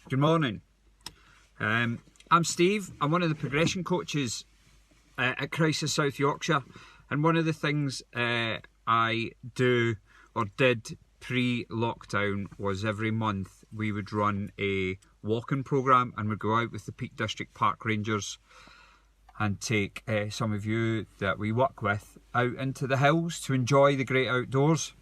Good morning. I'm Steve. I'm one of the progression coaches at Crisis South Yorkshire, and one of the things I do or did pre-lockdown was every month we would run a walking programme and we'd go out with the Peak District Park Rangers and take some of you that we work with out into the hills to enjoy the great outdoors.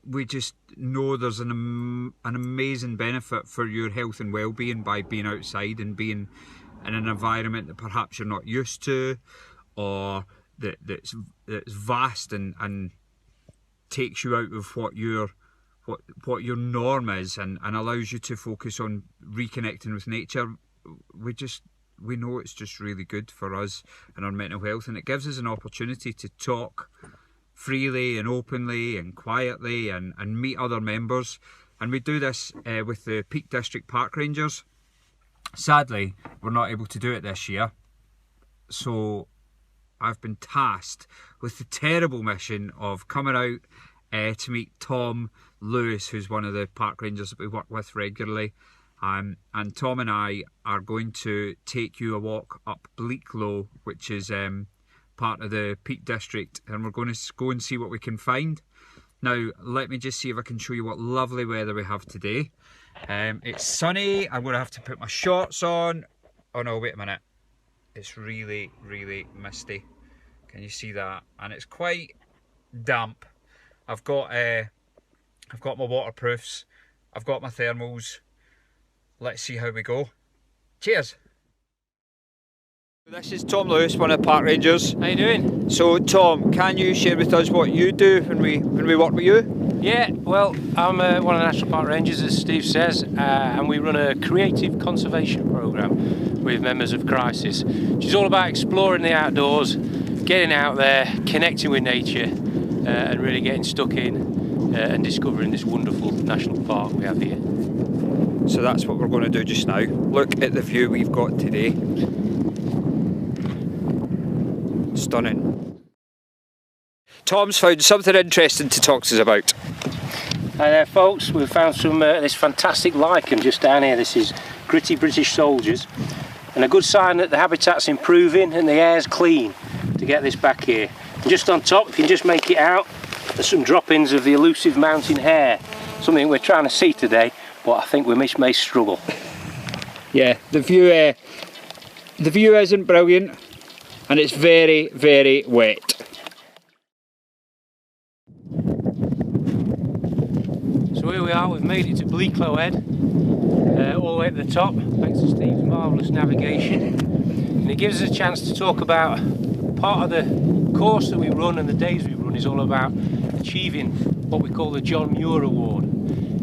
We just know there's an amazing benefit for your health and well-being by being outside and being in an environment that perhaps you're not used to, or that's vast and takes you out of what your norm is and allows you to focus on reconnecting with nature. We know it's just really good for us and our mental health, and it gives us an opportunity to talk freely and openly and quietly and meet other members. And we do this with the Peak District Park Rangers. Sadly, we're not able to do it this year, so I've been tasked with the terrible mission of coming out to meet Tom Lewis, who's one of the park rangers that we work with regularly. And Tom and I are going to take you a walk up Bleaklow, which is part of the Peak District, and we're going to go and see what we can find. Now, let me just see if I can show you what lovely weather we have today. It's sunny. I'm going to have to put my shorts on. Oh no, wait a minute. It's really, really misty. Can you see that? And it's quite damp. I've got my waterproofs. I've got my thermals. Let's see how we go. Cheers. This is Tom Lewis, one of the park rangers. How you doing? So Tom, can you share with us what you do when we work with you? Yeah, well, I'm one of the National Park Rangers, as Steve says, and we run a creative conservation programme with members of Crisis, which is all about exploring the outdoors, getting out there, connecting with nature, and really getting stuck in and discovering this wonderful national park we have here. So that's what we're going to do just now. Look at the view we've got today. Stunning. Tom's found something interesting to talk to us about. Hi there folks, we've found some this fantastic lichen just down here. This is gritty British soldiers, and a good sign that the habitat's improving and the air's clean to get this back here. And just on top, if you can just make it out, there's some droppings of the elusive Mountain Hare, something we're trying to see today, but I think we may struggle. Yeah, the view isn't brilliant, and it's very, very wet. So here we are, we've made it to Bleaklow Head, all the way at the top, thanks to Steve's marvellous navigation. And it gives us a chance to talk about part of the course that we run and the days we run is all about achieving what we call the John Muir Award.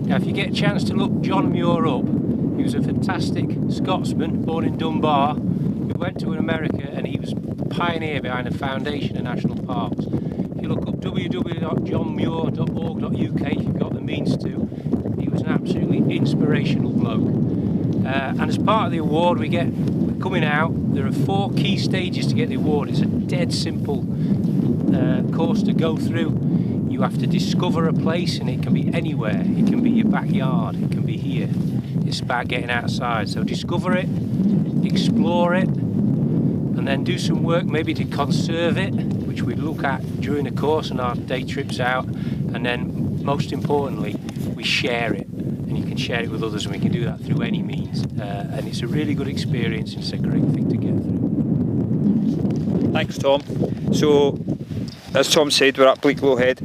Now if you get a chance to look John Muir up, he was a fantastic Scotsman born in Dunbar who went to America, and he was the pioneer behind the foundation of national parks. If you look up www.johnmuir.org.uk if you've got the means to, he was an absolutely inspirational bloke. And as part of the award we're coming out, there are 4 key stages to get the award. It's a dead simple course to go through. You have to discover a place, and it can be anywhere. It can be your backyard, it can be here. It's about getting outside. So discover it, explore it, and then do some work maybe to conserve it, which we look at during the course and our day trips out. And then most importantly, we share it, and you can share it with others, and we can do that through any means. And it's a really good experience, and it's a great thing to get through. Thanks Tom. So as Tom said, we're at Bleaklow Head.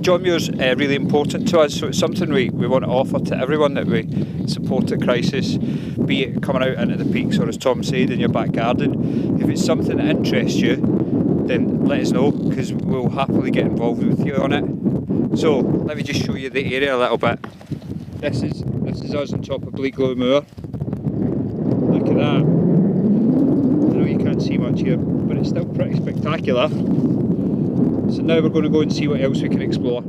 John Muir's really important to us, so it's something we want to offer to everyone that we support at Crisis, be it coming out into the peaks or, as Tom said, in your back garden. If it's something that interests you, then let us know, because we'll happily get involved with you on it. So let me just show you the area a little bit. This is us on top of Bleaklow Moor. Look at that. I know you can't see much here, but it's still pretty spectacular. So now we're going to go and see what else we can explore.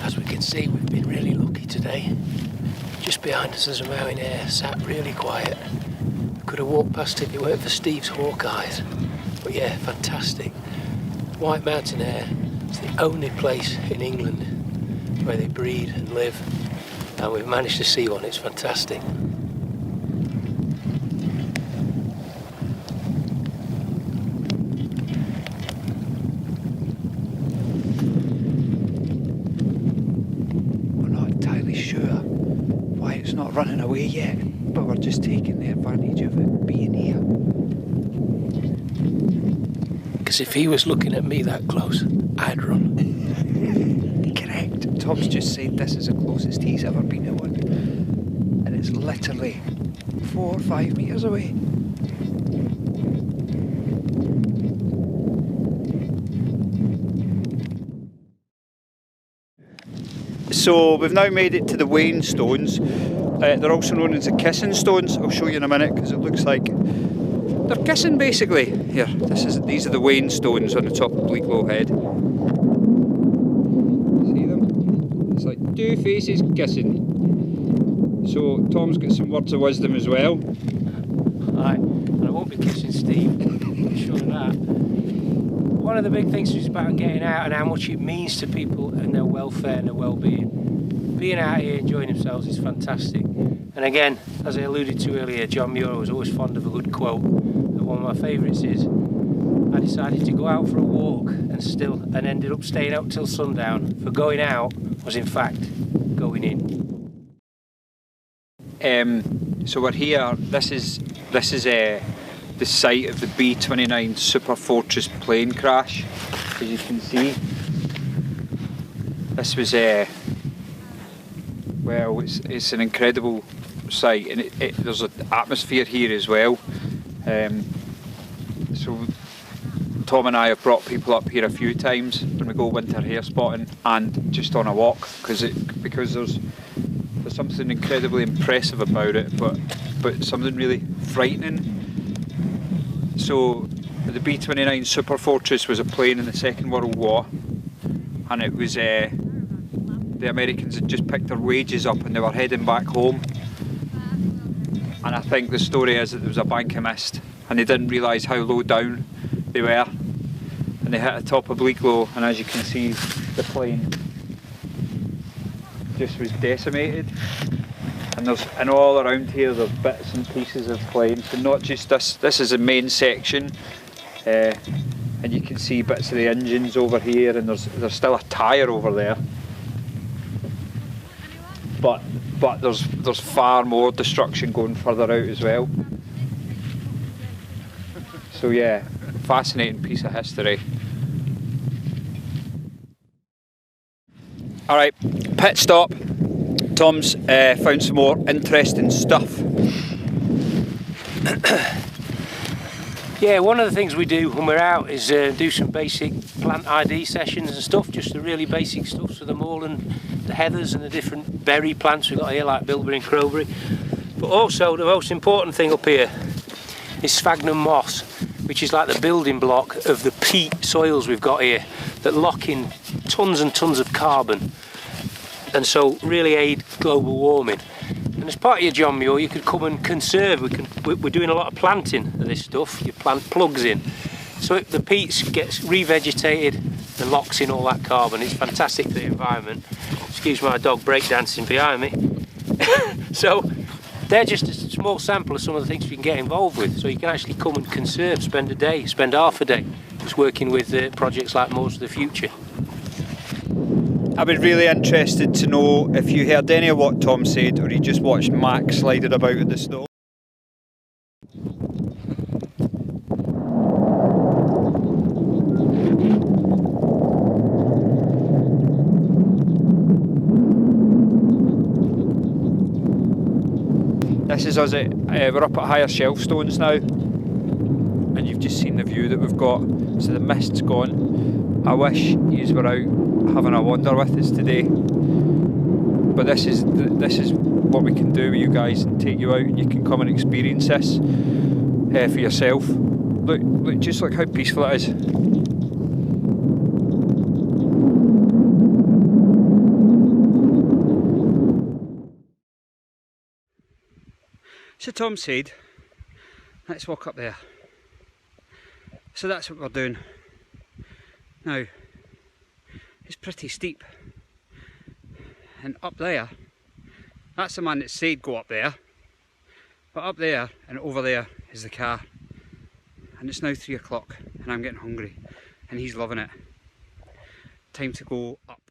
As we can see, we've been really lucky today. Just behind us is a Mountain Hare, sat really quiet. Could have walked past it if it weren't for Steve's hawk eyes. But yeah, fantastic. White Mountain Hare is the only place in England where they breed and live, and we've managed to see one. It's fantastic. We're not entirely sure why it's not running away yet, but we're just taking the advantage of it being here. Because if he was looking at me that close, I'd run. Correct. Tom's just said this is the closest he's ever been to one. And it's literally 4 or 5 metres away. So we've now made it to the Wain Stones. They're also known as the Kissing Stones. I'll show you in a minute because it looks like they're kissing basically. Here, these are the Wain Stones on the top of Bleaklow Head. See them? It's like two faces kissing. So Tom's got some words of wisdom as well. Aye, and I won't be kissing Steve, I'm sure of that. One of the big things is about getting out and how much it means to people and their welfare and their well-being. Being out here enjoying themselves is fantastic. And again, as I alluded to earlier, John Muir was always fond of a good quote. And one of my favourites is, I decided to go out for a walk and ended up staying out till sundown. For going out was in fact going in. So we're here. This is the site of the B29 Super Fortress plane crash. As you can see, this was well, it's an incredible site, and there's an atmosphere here as well. So Tom and I have brought people up here a few times when we go winter hare spotting and just on a walk, because there's something incredibly impressive about it, but something really frightening. So the B29 Super Fortress was a plane in the Second World War, and it was the Americans had just picked their wages up and they were heading back home. And I think the story is that there was a bank of mist and they didn't realise how low down they were, and they hit the top of Bleaklow, and as you can see, the plane just was decimated. And all around here there's bits and pieces of planes, so not just this is the main section, and you can see bits of the engines over here, and there's still a tyre over there, but there's far more destruction going further out as well. So yeah, fascinating piece of history. Alright, pit stop. Tom's found some more interesting stuff. Yeah, one of the things we do when we're out is do some basic plant ID sessions and stuff, just the really basic stuff, so the moorland, the heathers and the different berry plants we've got here like bilberry and crowberry. But also the most important thing up here is sphagnum moss, which is like the building block of the peat soils we've got here that lock in tons and tons of carbon, and so really aid global warming. And as part of your John Muir, you could come and conserve. We're doing a lot of planting of this stuff. You plant plugs in, so the peat gets revegetated and locks in all that carbon. It's fantastic for the environment. Excuse my dog breakdancing behind me. So they're just a small sample of some of the things you can get involved with. So you can actually come and conserve, spend half a day just working with projects like Moors of the Future. I'd be really interested to know if you heard any of what Tom said, or you just watched Mac sliding about in the snow. This is us we're up at higher shelf stones now, and you've just seen the view that we've got. So the mist's gone. I wish yous were out having a wander with us today, but this is what we can do with you guys and take you out, and you can come and experience this for yourself. Just look how peaceful it is. So Tom said, let's walk up there. So that's what we're doing. Now, it's pretty steep. And up there, that's the man that said go up there. But up there and over there is the car. And it's now 3 o'clock and I'm getting hungry. And he's loving it. Time to go up.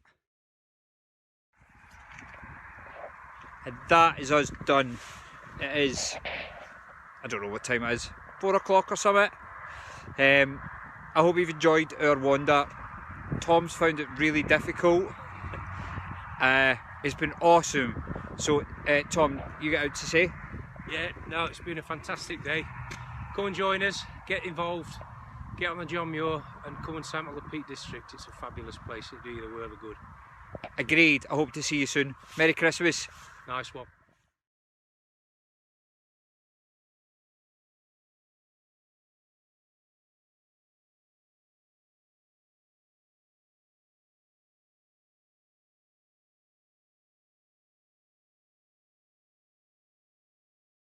And that is us done. It is, I don't know what time it is, 4 o'clock or something. I hope you've enjoyed our wander. Tom's found it really difficult. It's been awesome. So Tom, you get out to say? Yeah, no, it's been a fantastic day. Come and join us, get involved, get on the John Muir and come and sample the Peak District. It's a fabulous place, it'll do you the world of good. Agreed. I hope to see you soon. Merry Christmas. Nice one.